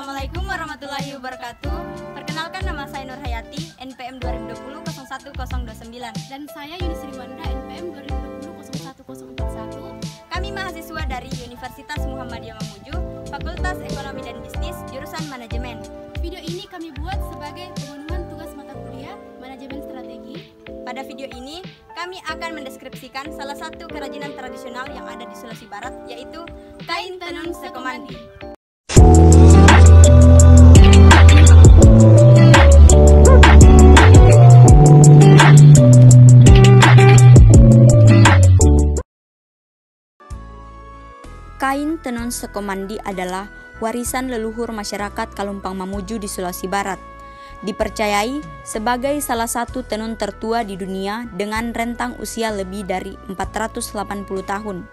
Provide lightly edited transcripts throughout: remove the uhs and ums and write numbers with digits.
Assalamualaikum warahmatullahi wabarakatuh. Perkenalkan, nama saya Nur Hayati, NPM 2020-01029. Dan saya Yuni Sriwanda, NPM 2020-01041. Kami mahasiswa dari Universitas Muhammadiyah Mamuju, Fakultas Ekonomi dan Bisnis, jurusan Manajemen. Video ini kami buat sebagai pemenuhan tugas mata kuliah Manajemen Strategi. Pada video ini, kami akan mendeskripsikan salah satu kerajinan tradisional yang ada di Sulawesi Barat, yaitu kain tenun sekomandi. Kain tenun sekomandi adalah warisan leluhur masyarakat Kalumpang Mamuju di Sulawesi Barat. Dipercayai sebagai salah satu tenun tertua di dunia dengan rentang usia lebih dari 480 tahun.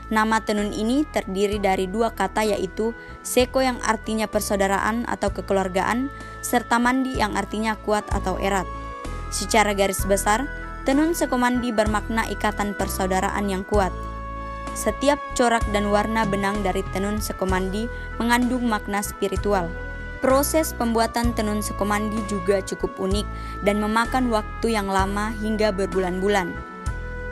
Nama tenun ini terdiri dari dua kata, yaitu seko yang artinya persaudaraan atau kekeluargaan, serta mandi yang artinya kuat atau erat. Secara garis besar, tenun sekomandi bermakna ikatan persaudaraan yang kuat. Setiap corak dan warna benang dari tenun sekomandi mengandung makna spiritual. Proses pembuatan tenun sekomandi juga cukup unik dan memakan waktu yang lama hingga berbulan-bulan.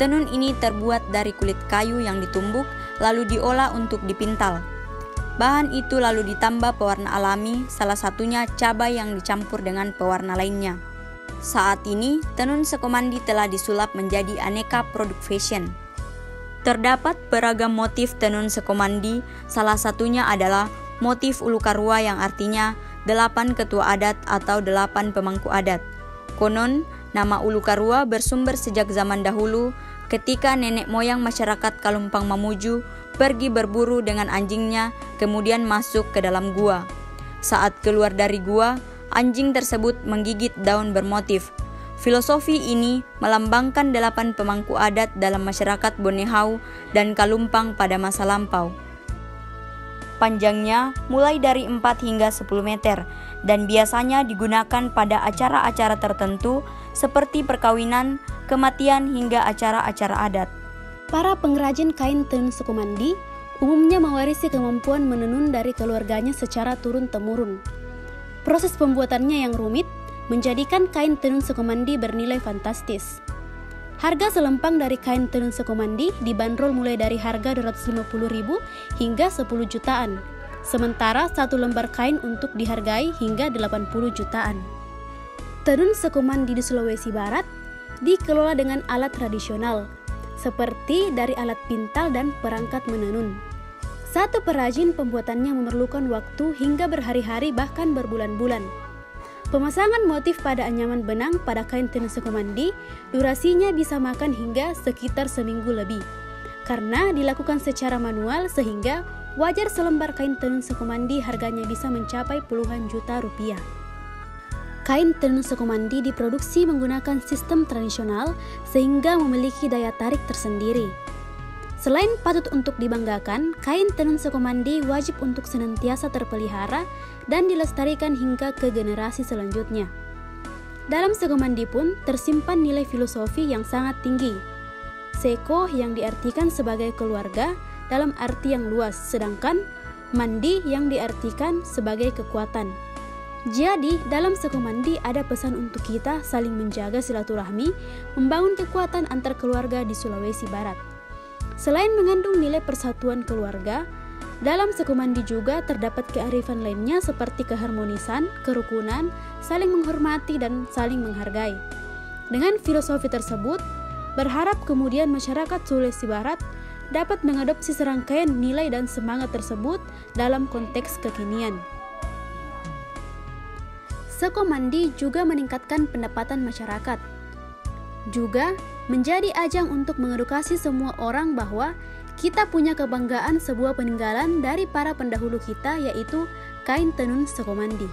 Tenun ini terbuat dari kulit kayu yang ditumbuk lalu diolah untuk dipintal. Bahan itu lalu ditambah pewarna alami, salah satunya cabai yang dicampur dengan pewarna lainnya. Saat ini, tenun sekomandi telah disulap menjadi aneka produk fashion. Terdapat beragam motif tenun sekomandi, salah satunya adalah motif ulukarua yang artinya 8 ketua adat atau 8 pemangku adat. Konon, nama ulukarua bersumber sejak zaman dahulu ketika nenek moyang masyarakat Kalumpang Mamuju pergi berburu dengan anjingnya kemudian masuk ke dalam gua. Saat keluar dari gua, anjing tersebut menggigit daun bermotif. Filosofi ini melambangkan 8 pemangku adat dalam masyarakat Bonehau dan Kalumpang pada masa lampau. Panjangnya mulai dari 4 hingga 10 meter dan biasanya digunakan pada acara-acara tertentu seperti perkawinan, kematian hingga acara-acara adat. Para pengrajin kain tenun sekomandi umumnya mewarisi kemampuan menenun dari keluarganya secara turun-temurun. Proses pembuatannya yang rumit menjadikan kain tenun sekomandi bernilai fantastis. Harga selempang dari kain tenun sekomandi dibanderol mulai dari harga 250.000 hingga 10 jutaan. Sementara satu lembar kain untuk dihargai hingga 80 jutaan. Tenun sekomandi di Sulawesi Barat dikelola dengan alat tradisional, seperti dari alat pintal dan perangkat menenun. Satu perajin pembuatannya memerlukan waktu hingga berhari-hari bahkan berbulan-bulan. Pemasangan motif pada anyaman benang pada kain tenun sekomandi durasinya bisa makan hingga sekitar seminggu lebih. Karena dilakukan secara manual sehingga wajar selembar kain tenun sekomandi harganya bisa mencapai puluhan juta rupiah. Kain tenun sekomandi diproduksi menggunakan sistem tradisional sehingga memiliki daya tarik tersendiri. Selain patut untuk dibanggakan, kain tenun sekomandi wajib untuk senantiasa terpelihara dan dilestarikan hingga ke generasi selanjutnya. Dalam sekomandi pun tersimpan nilai filosofi yang sangat tinggi. Seko yang diartikan sebagai keluarga dalam arti yang luas, sedangkan mandi yang diartikan sebagai kekuatan. Jadi, dalam sekomandi ada pesan untuk kita saling menjaga silaturahmi, membangun kekuatan antar keluarga di Sulawesi Barat. Selain mengandung nilai persatuan keluarga, dalam sekomandi juga terdapat kearifan lainnya seperti keharmonisan, kerukunan, saling menghormati, dan saling menghargai. Dengan filosofi tersebut, berharap kemudian masyarakat Sulawesi Barat dapat mengadopsi serangkaian nilai dan semangat tersebut dalam konteks kekinian. Sekomandi juga meningkatkan pendapatan masyarakat. Juga menjadi ajang untuk mengedukasi semua orang bahwa kita punya kebanggaan sebuah peninggalan dari para pendahulu kita, yaitu kain tenun sekomandi.